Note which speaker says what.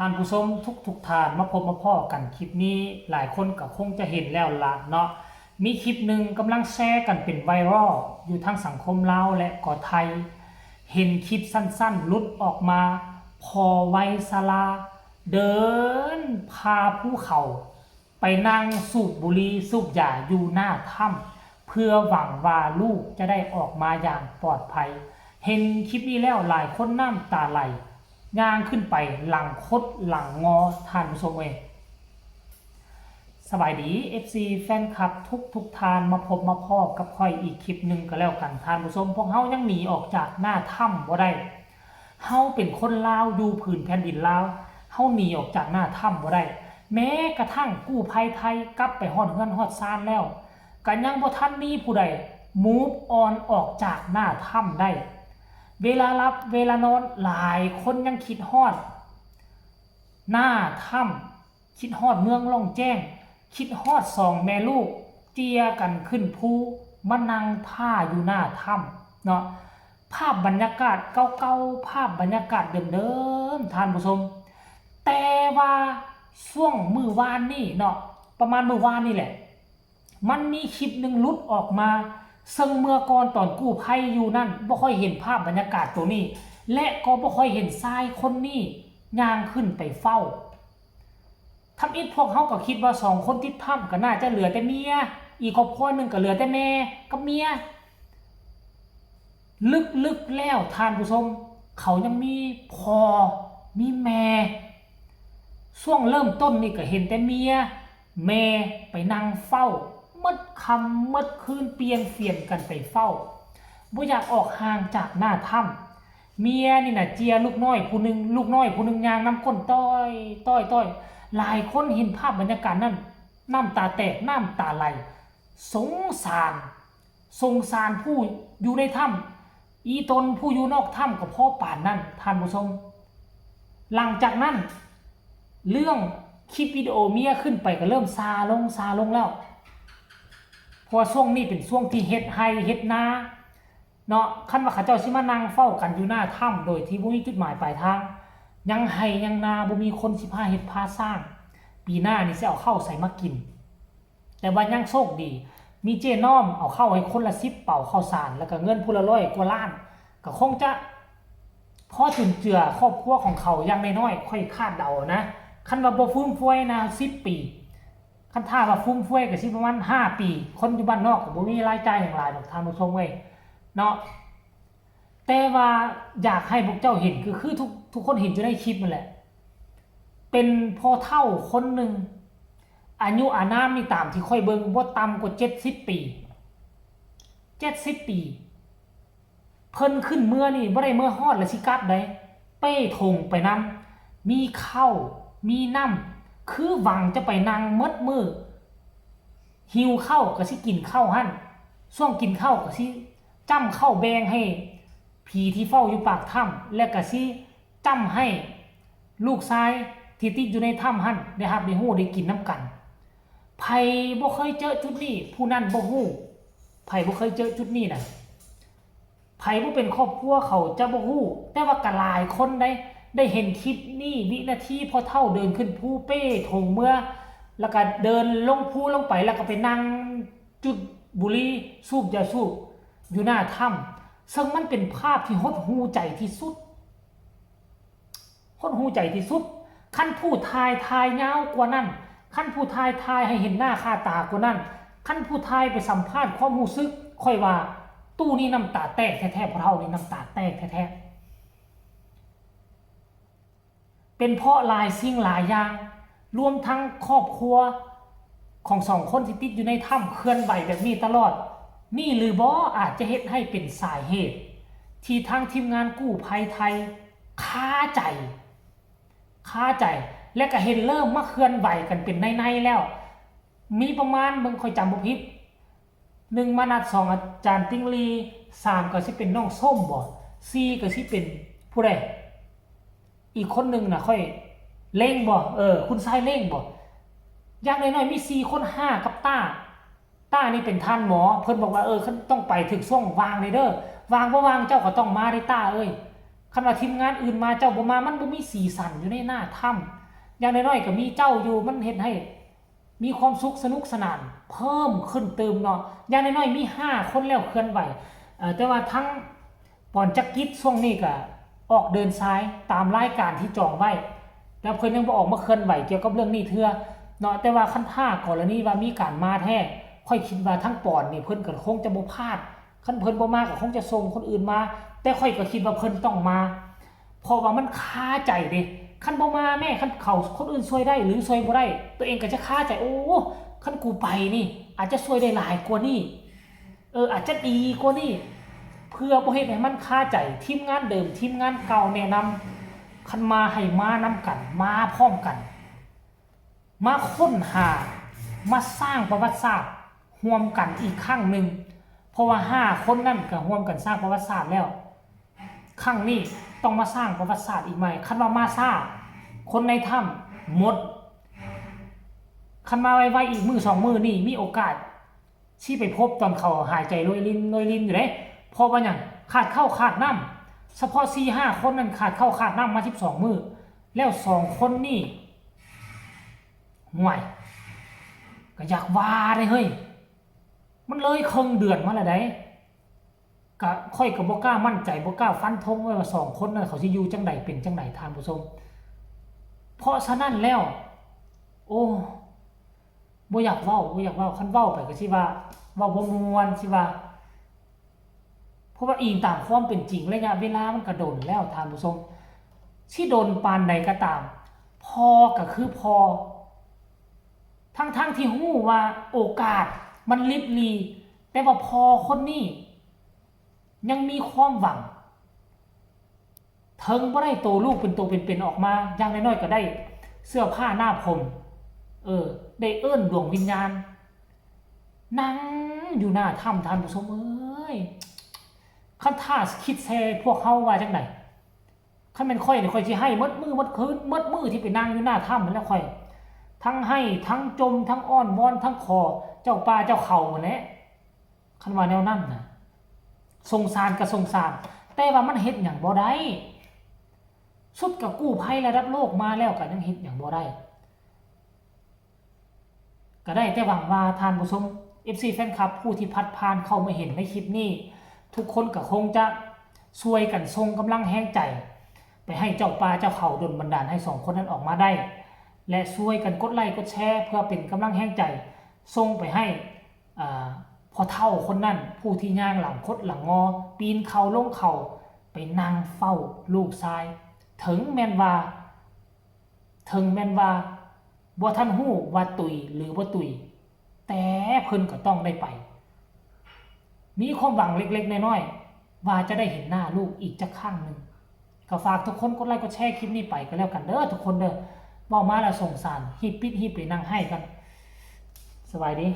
Speaker 1: ท่านผู้ชมทุกท่านมาพบมาพ่อกันคลิปนี้หลายคนก็คงจะเห็นแล้วล่ะเนาะมีคลิปหนึ่งกำลังแชร์กันเป็นไวรัลอยู่ทั้งสังคมลาวและก็ไทยเห็นคลิปสั้นๆลุดออกมาพอไวยสลาเดินพาผู้เขาไปนั่งสูบบุหรี่สูบยาอยู่หน้าถ้ำเพื่อหวังว่าลูกจะได้ออกมาอย่างปลอดภัยเห็นคลิปนี้แล้วหลายคนน้ำตาไหลย่างขึ้นไปหลังคดหลังงอท่านผู้ชมเองสบายดี FC แฟนคลับทุกทานมาพบมาพ่อกับค่อยอีกคลิปหนึ่งก็แล้วกันท่านผู้ชมพวกเฮายังหนีออกจากหน้าถ้ำบ่ได้เฮาเป็นคนลาวอยู่ผืนแผ่นดินลาวเฮาหนีออกจากหน้าถ้ำบ่ได้แม้กระทั่งกู้ภัยไทยกลับไปฮอดเฮือนฮอดซานแล้วก็ยังบ่ทันมีผู้ใด move on ออกจากหน้าถ้ำได้เวลารับเวลานอนหลายคนยังคิดฮอดหน้าถ้ำคิดฮอดเมืองล่องแจ้งคิดฮอดสองแม่ลูกเจียกันขึ้นภูมานั่งท่าอยู่หน้าถ้ำเนาะภาพบรรยากาศเก่าๆภาพบรรยากาศเดิมๆท่านผู้ชมแต่ว่าช่วงมื้อวานนี่เนาะประมาณมื้อวานนี่แหละมันมีคลิปหนึ่งหลุดออกมาซึ่งเมื่อก่อนตอนกู้ภัยอยู่นั่นบ่ค่อยเห็นภาพบรรยากาศตัวนี้และก็บ่ค่อยเห็นชายคนนี้ย่างขึ้นไปเฝ้าทำอิฐพวกเขาก็คิดว่าสองคนที่ถ้ำก็น่าจะเหลือแต่เมียอีกครอบครัวหนึ่งก็เหลือแต่แม่กับเมียลึกๆแล้วท่านผู้ชมเขายังมีพ่อมีแม่ช่วงเริ่มต้นนี่ก็เห็นแต่เมียแม่ไปนั่งเฝ้ามัดคำมัดคืนเปลี่ยนเฟียนกันไปเฝ้าบ่อยากออกห่างจากหน้าถ้ำเมียนี่น่ะเจียลูกน้อยผู้หนึ่งยางน้ำก้นต้อยหลายคนเห็นภาพบรรยากาศนั้นน้ำตาแตกน้ำตาไหลสงสารผู้อยู่ในถ้ำอีตนผู้อยู่นอกถ้ำก็พ่อป่านนั้นท่านผู้ชมหลังจากนั้นเรื่องคลิปวิดีโอเมียขึ้นไปก็เริ่มซาลงแล้วเพราะช่วงนี้เป็นช่วงที่เฮ็ดไร่เฮ็ดนาเนาะคันว่าเขาเจ้าสิมานั่งเฝ้ากันอยู่หน้าถ้ำโดยที่บ่มีจุดหมายปลายทางยังไร่ยังนาบ่มีคนสิพาเฮ็ดพาสร้างปีหน้านี่สิเอาข้าวใส่มากินแต่ว่ายังโชคดีมีเจ๊น้อมเอาข้าวให้คนละ10เป่าข้าวสารแล้วก็เงินผู้ละ100กว่าล้านก็คงจะพอจุนเจือครอบครัวของเขาอย่างน้อยๆค่อยคาดเดานะคันว่าบ่ฟุ่มเฟือยนะ10ปีคันถ้าว่าฟุ่มเฟือยก็สิประมาณ5ปีคนอยู่บ้านนอกก็บ่มีรายจ่ายอย่างหลายดอกท่านผู้ชมเว้ยเนาะแต่ว่าอยากให้พวกเจ้าเห็นคือทุกคนเห็นอยู่ในคลิปนั่นแหละเป็นพ่อเฒ่าคนหนึ่งอายุอานามนี่ตามที่ค่อยเบิ่งบ่ต่ำกว่า70 ปี70 ปีเพิ่นขึ้นเมื่อนี่บ่ได้เมื่อฮอดแล้วสิกลับได้เป้ธงไปนำมีข้าวมีน้ำคือหวังจะไปนั่งมดมือหิวข้าวก็สิกินข้าวหั่นช่วงกินข้าวก็สิจ้ำข้าวแบงให้ผีที่เฝ้าอยู่ปากถ้ำและก็สิจ้ำให้ลูกชายที่ติดอยู่ในถ้ำหั่นได้รับได้ฮู้ได้กินน้ำกันไผบ่เคยเจอจุดนี้ผู้นั้นบ่ฮู้ไผบ่เคยเจอจุดนี้น่ะไผบ่เป็นครอบครัวเขาจะบ่ฮู้แต่ว่าก็หลายคนได้เห็นคลิปนี้วินาทีพอเฒ่าเดินขึ้นภูเป้ธงเมื่อแล้วก็เดินลงภูลงไปแล้วก็ไปนั่งจุดบุหรี่สูบยาสูบอยู่หน้าถ้ำซึ่งมันเป็นภาพที่หดหู่ใจที่สุดขั้นผู้ทายยาวกว่านั้นขั้นผู้ทายให้เห็นหน้าค่าตากว่านั้นขั้นผู้ทายไปสัมภาษณ์ความรู้สึกค่อยว่าตู้นี้น้ำตาแตกแท้ๆเพราะเรานี่น้ำตาแตกแท้ๆเป็นเพราะหลายสิ่งหลายอย่างรวมทั้งครอบครัวของสองคนที่ติดอยู่ในถ้ำเคลื่อนไหวแบบนี้ตลอดนี่หรือบ่อาจจะเฮ็ดให้เป็นสาเหตุที่ทางทีมงานกู้ภัยไทยคาใจและก็เห็นเริ่มมาเคลื่อนไหวกันเป็นในแล้วมีประมาณเบิ่งค่อยจำบ่ผิด1มานัด2อาจารย์ติ้งลี3ก็สิเป็นน้องส้มบ่4ก็สิเป็นผู้ใดอีกคนนึงน่ะค่อยเล่งบ่คุณชายเล่งบ่อย่างน้อยๆมี4คน5กับต้านี่เป็นท่านหมอเพิ่นบอกว่าต้องไปถึงช่วงวางเลยเด้อวางบ่วางเจ้าก็ต้องมาได้ต้าเอ้ย คันว่าทีมงานอื่นมาเจ้าบ่มามันบ่มีสีสันอยู่ในหน้าถ้ำอย่างน้อยๆก็มีเจ้าอยู่มันเฮ็ดให้มีความสุขสนุกสนานเพิ่มขึ้นเติมเนาะอย่างน้อยๆมี5คนแล้วเคลื่อนไหวแต่ว่าทั้งปอนจักริดช่วงนี้ก็ออกเดินซ้ายตามรายการที่จองไว้แล้วเพิ่นยังบ่ออกมาเคลื่อนไหวเกี่ยวกับเรื่องนี้เทื่อเนาะแต่ว่าคันท่ากรณีว่ามีการมาแท้ค่อยคิดว่าทั้งปอนนี่เพิ่นก็คงจะบ่พลาดคันเพิ่นบ่มาก็คงจะส่งคนอื่นมาแต่ค่อยก็คิดว่าเพิ่นต้องมาเพราะว่ามันคาใจเด้คันบ่มาแม่คันเขาคนอื่นช่วยได้หรือช่วยบ่ได้ตัวเองก็จะคาใจโอ้คันกูไปนี่อาจจะช่วยได้หลายกว่านี้อาจจะดีกว่านี้เพื่อบ่เฮ็ดให้มันคาใจทีมงานเดิมทีมงานเก่าแนะนำคันมาให้มานำกันมาพร้อมกันมาค้นหามาสร้างประวัติศาสตร์ร่วมกันอีกครั้งหนึ่งเพราะว่า5คนนั่นก็ร่วมกันสร้างประวัติศาสตร์แล้วครั้งนี้ต้องมาสร้างประวัติศาสตร์อีกใหม่คันว่ามาซ่าคนในถ้ำหมดคันมาไวๆอีกมือ2มือนี่มีโอกาสที่ไปพบตอนเขาหายใจโรยรินอยู่เด้เพราะว่าหยังขาดข้าวขาดน้ำเฉพาะ 4-5 คนนั้นขาดข้าวขาดน้ำมา12มือแล้ว2คนนี่ห่วยก็อยากว่าได้เฮ้ยมันเลยครึ่งเดือนมาแล้วได้ก็ค่อยก็บ่กล้ามั่นใจบ่กล้าฟันธงไว้ว่า2คนนั้นเขาสิอยู่จังไดเป็นจังไดท่านผู้ชมเพราะฉะนั้นแล้วโอ้บ่อยากเว้าคันเว้าไปก็สิว่าเว้าบ่ม่วนสิว่าเพราะว่าอิงตามความเป็นจริงระยะเวลามันก็โดนแล้วท่านผู้ชมสิโดนปานใดก็ตามพอก็คือพอทั้งที่ฮู้ว่าโอกาสมันลิบลีแต่ว่าพอคนนี้ยังมีความหวังถึงบ่ได้โตลูกเป็นโตเป็นออกมาอย่างน้อยๆก็ได้เสื้อผ้าหน้าผมได้เอิ้นดวงวิญญาณนั่งอยู่หน้าถ้ำท่านผู้ชมเอ้ยคันท่าคิดแซ่พวกเฮาว่าจังได๋คันแม่นค่อยนี่ค่อยสิให้หมดมื้อหมดคืนหมดมื้อที่ไปนั่งอยู่หน้าถ้ำนั่นแหละค่อยทั้งให้ทั้งจมทั้งอ้อนวอนทั้งขอเจ้าป่าเจ้าเขานั่นแหละคันว่าแนวนั้นน่ะสงสารก็สงสารแต่ว่ามันเฮ็ดหยังบ่ได้สุดกับกู้ภัยระดับโลกมาแล้วก็ยังเฮ็ดหยังบ่ได้ก็ได้แต่หวังว่าท่านผู้ชม FC แฟนคลับผู้ที่พัดผ่านเข้ามาเห็นในคลิปนี้ทุกคนก็คงจะช่วยกันส่งกำลังแรงใจไปให้เจ้าป่าเจ้าเขาดลบันดาลให้2คนนั้นออกมาได้และช่วยกันกดไลค์กดแชร์เพื่อเป็นกำลังแรงใจส่งไปให้พอเฒ่าคนนั้นผู้ที่ย่างหลังคดหลังงอปีนเขาลงเขาไปนั่งเฝ้าลูกชายถึงแม่นว่าบ่ทันฮู้ว่าตุยหรือบ่ตุยแต่เพิ่นก็ต้องได้ไปมีความหวังเล็กๆน้อยๆว่าจะได้เห็นหน้าลูกอีกจักครั้งนึงก็ฝากทุกคนกดไลค์กดแชร์คลิปนี้ไปก็แล้วกันเด้อทุกคนเด้อเว้ามาแล้วสงสารฮีบปิดฮีบไปนั่งให้กันสบายดี